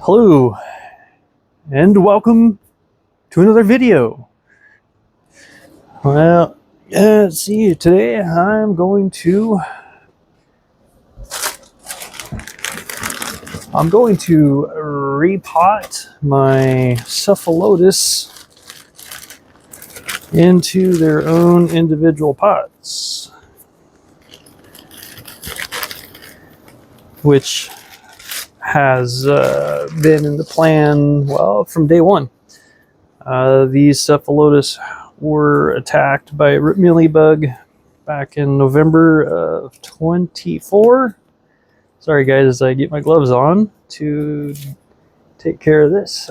Hello and welcome to another video. Well, let's see, today I'm going to repot my Cephalotus into their own individual pots, which has been in the plan, well, from day one. These Cephalotus were attacked by a root mealybug back in November of 24. Sorry guys, as I get my gloves on to take care of this.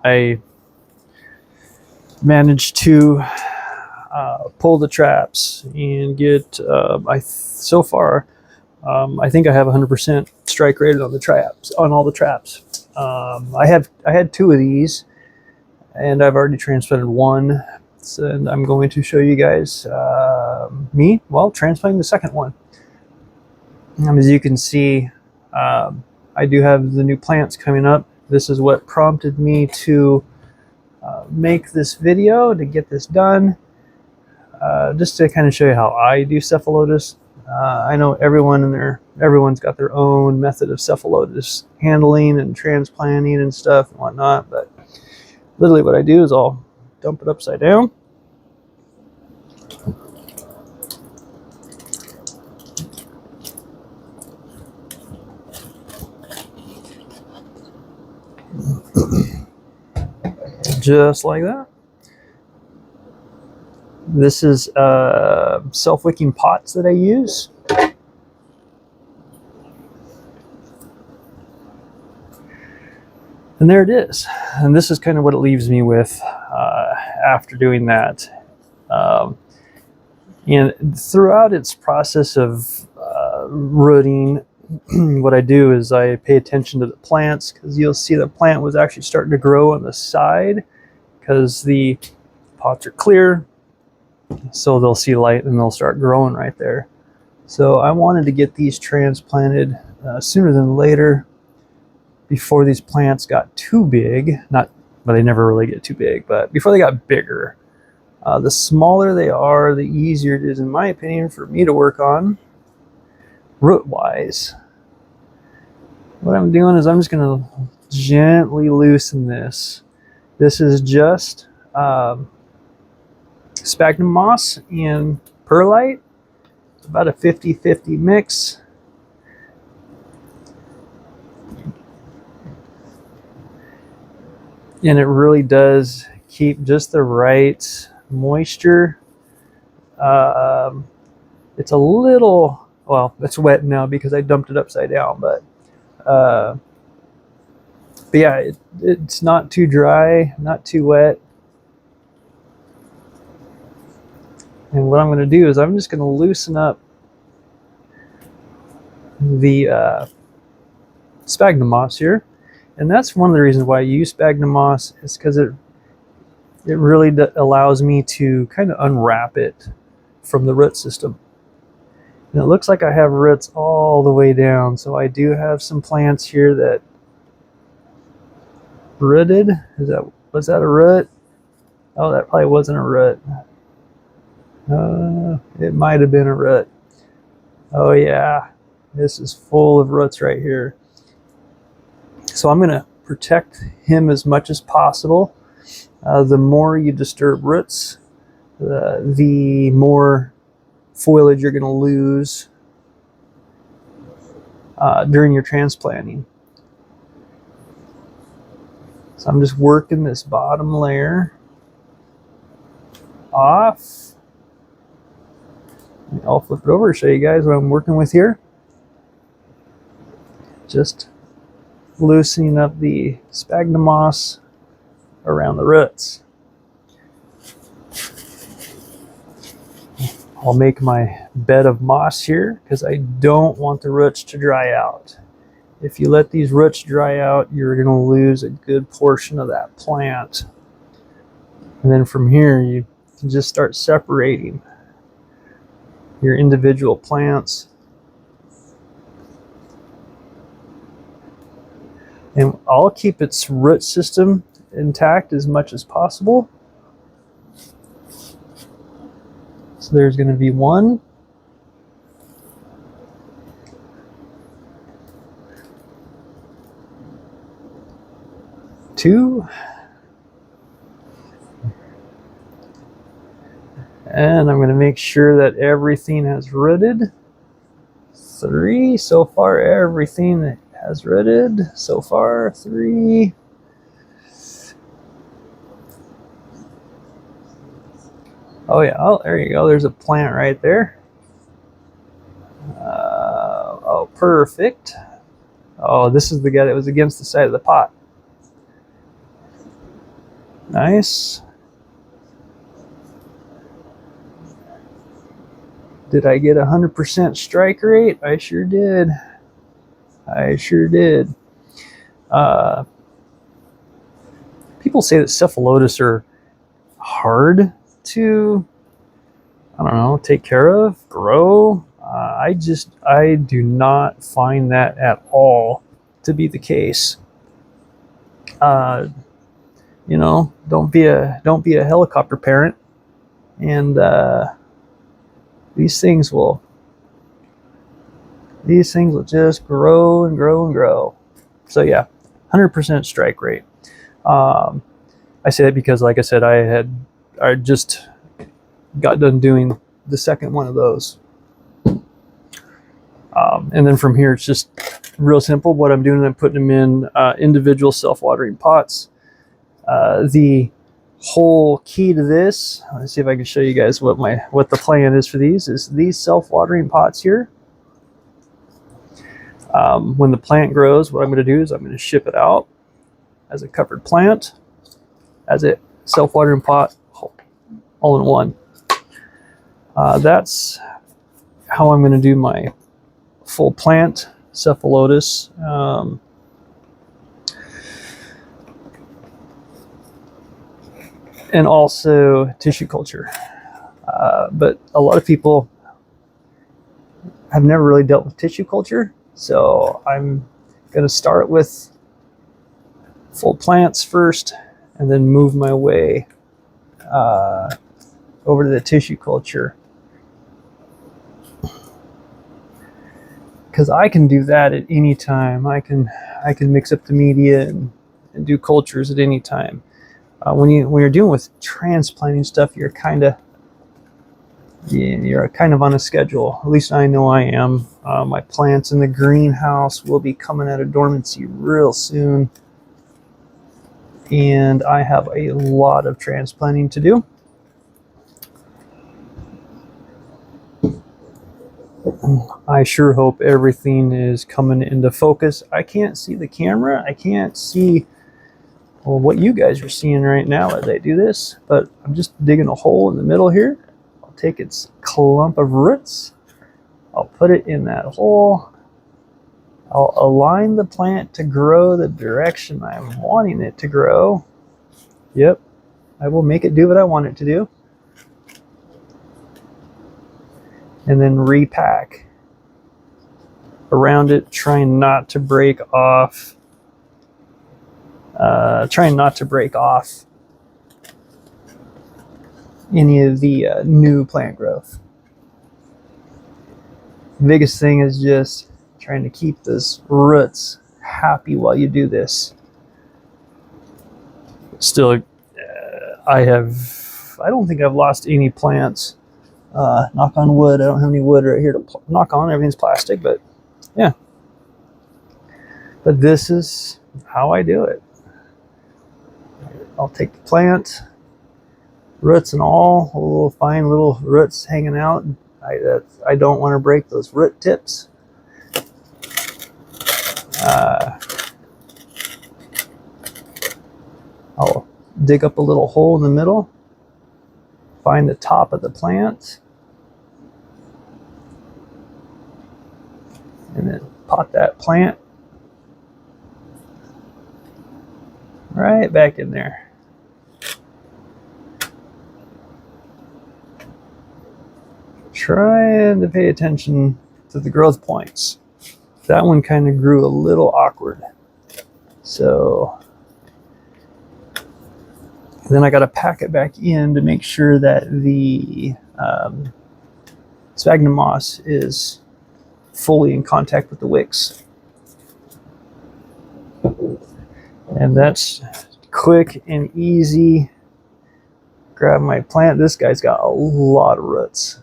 I managed to pull the traps and get, so far, I think I have 100% strike rate on the traps, on all the traps. I had two of these, and I've already transplanted one, and I'm going to show you guys transplanting the second one. As you can see, I do have the new plants coming up. This is what prompted me to make this video, to get this done, just to kind of show you how I do Cephalotus. I know everyone's got their own method of Cephalotus handling and transplanting and stuff and whatnot, but literally what I do is I'll dump it upside down. Just like that. This is self-wicking pots that I use. And there it is. And this is kind of what it leaves me with after doing that. And throughout its process of rooting, what I do is I pay attention to the plants, because you'll see the plant was actually starting to grow on the side because the pots are clear. So they'll see light and they'll start growing right there. So I wanted to get these transplanted sooner than later, before these plants got too big. But they never really get too big, but before they got bigger. The smaller they are, the easier it is, in my opinion, for me to work on root-wise. What I'm doing is I'm just going to gently loosen this. This is just sphagnum moss and perlite, about a 50-50 mix. And it really does keep just the right moisture. It's a little, well, it's wet now because I dumped it upside down, but yeah, it's not too dry, not too wet. And what I'm going to do is I'm just going to loosen up the sphagnum moss here. And that's one of the reasons why I use sphagnum moss, is because it really allows me to kind of unwrap it from the root system. And it looks like I have roots all the way down. So I do have some plants here that rooted. Was that a root? Oh, that probably wasn't a root. It might have been a root. Oh yeah, this is full of roots right here. So I'm going to protect him as much as possible. The more you disturb roots, the more foliage you're going to lose during your transplanting. So I'm just working this bottom layer off. I'll flip it over to show you guys what I'm working with here. Just loosening up the sphagnum moss around the roots. I'll make my bed of moss here because I don't want the roots to dry out. If you let these roots dry out, you're going to lose a good portion of that plant. And then from here, you can just start separating your individual plants. And I'll keep its root system intact as much as possible. So there's going to be 1. 2. And I'm going to make sure that everything has rooted. 3. So far, everything has rooted. So far, 3. Oh yeah, oh, there you go. There's a plant right there. Oh, perfect. Oh, this is the guy that was against the side of the pot. Nice. Did I get 100% strike rate? I sure did. I sure did. People say that Cephalotus are hard to, I don't know, take care of, grow. I do not find that at all to be the case. You know, don't be a helicopter parent, and these things will just grow and grow and grow. So yeah, 100% strike rate. I say that because, like I said, I just got done doing the second one of those. And then from here, it's just real simple. What I'm doing, I'm putting them in individual self-watering pots. The whole key to this, let's see if I can show you guys what the plan is for these, is these self-watering pots here. When the plant grows, what I'm going to do is I'm going to ship it out as a covered plant, as a self-watering pot, all in one. That's how I'm going to do my full plant Cephalotus. And also tissue culture. But a lot of people have never really dealt with tissue culture, so I'm going to start with full plants first and then move my way over to the tissue culture, because I can do that at any time. I can mix up the media and do cultures at any time. When you're dealing with transplanting stuff, you're kind of on a schedule. At least I know I am. My plants in the greenhouse will be coming out of dormancy real soon, and I have a lot of transplanting to do. I sure hope everything is coming into focus. I can't see the camera. I can't see what you guys are seeing right now as I do this, but I'm just digging a hole in the middle here. I'll take its clump of roots. I'll put it in that hole. I'll align the plant to grow the direction I'm wanting it to grow. Yep, I will make it do what I want it to do. And then repack around it, trying not to break off. Trying not to break off any of the new plant growth. The biggest thing is just trying to keep those roots happy while you do this. Still, I don't think I've lost any plants. Knock on wood. I don't have any wood right here to knock on. Everything's plastic, but yeah. But this is how I do it. I'll take the plant, roots and all, little fine little roots hanging out. I don't want to break those root tips. I'll dig up a little hole in the middle, find the top of the plant, and then pot that plant right back in there. Trying to pay attention to the growth points. That one kind of grew a little awkward. So then I got to pack it back in to make sure that the sphagnum moss is fully in contact with the wicks. And that's quick and easy. Grab my plant. This guy's got a lot of roots.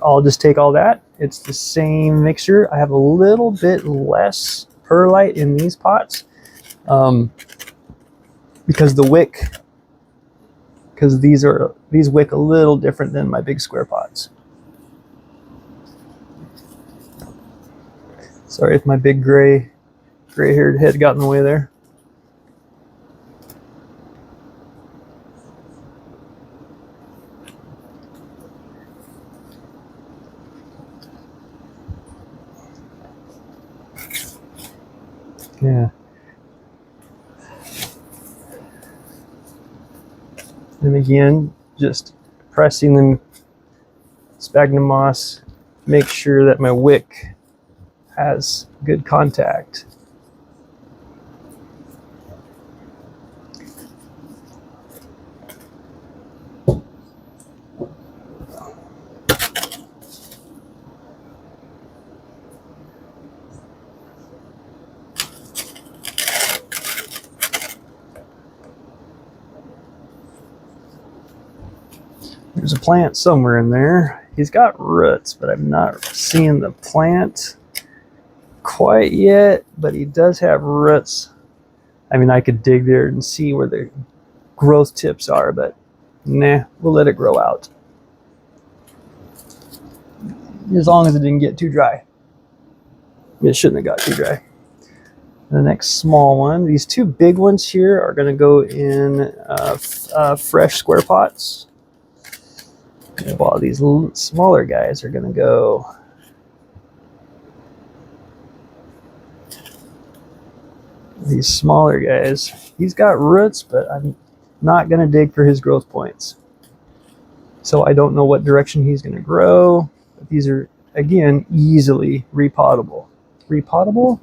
I'll just take all that. It's the same mixture. I have a little bit less perlite in these pots because the wick, because these wick a little different than my big square pots. Sorry if my big gray-haired head got in the way there. Yeah. And again, just pressing the sphagnum moss, make sure that my wick has good contact. There's a plant somewhere in there. He's got roots, but I'm not seeing the plant quite yet, but he does have roots. I mean, I could dig there and see where the growth tips are, but nah, we'll let it grow out. As long as it didn't get too dry. It shouldn't have got too dry. The next small one, these two big ones here are going to go in fresh square pots. While these smaller guys are going to go these smaller guys. He's got roots, but I'm not going to dig for his growth points. So I don't know what direction he's going to grow. But these are, again, easily repotable. Repotable?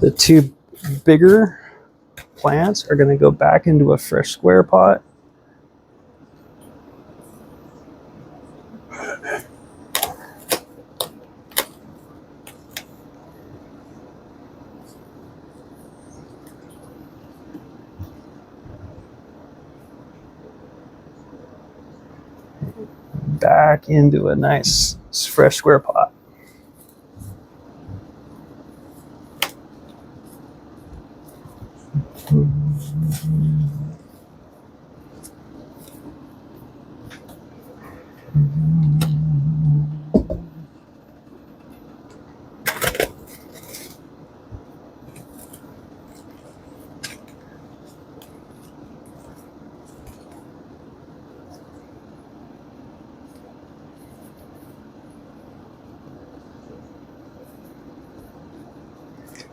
The two bigger plants are going to go back into a fresh square pot. Back into a nice fresh square pot.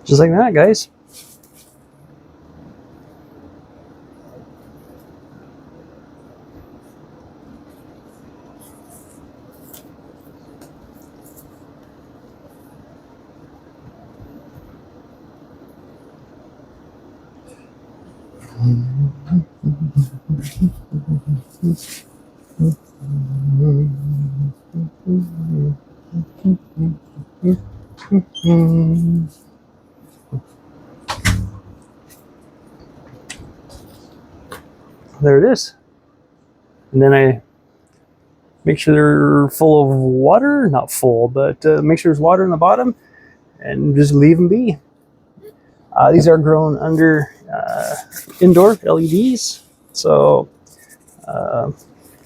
Just like that, guys. There it is. And then I make sure they're full of water, not full, but make sure there's water in the bottom and just leave them be. These are grown under indoor LEDs. So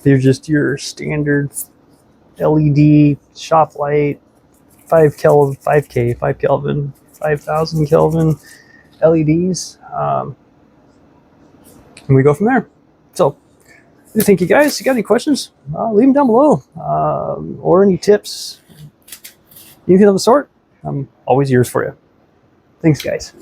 they're just your standard LED shop light, 5 Kelvin, 5,000 Kelvin LEDs. And we go from there. So, thank you guys. You got any questions? Leave them down below. Or any tips, anything of the sort. I'm always ears for you. Thanks, guys.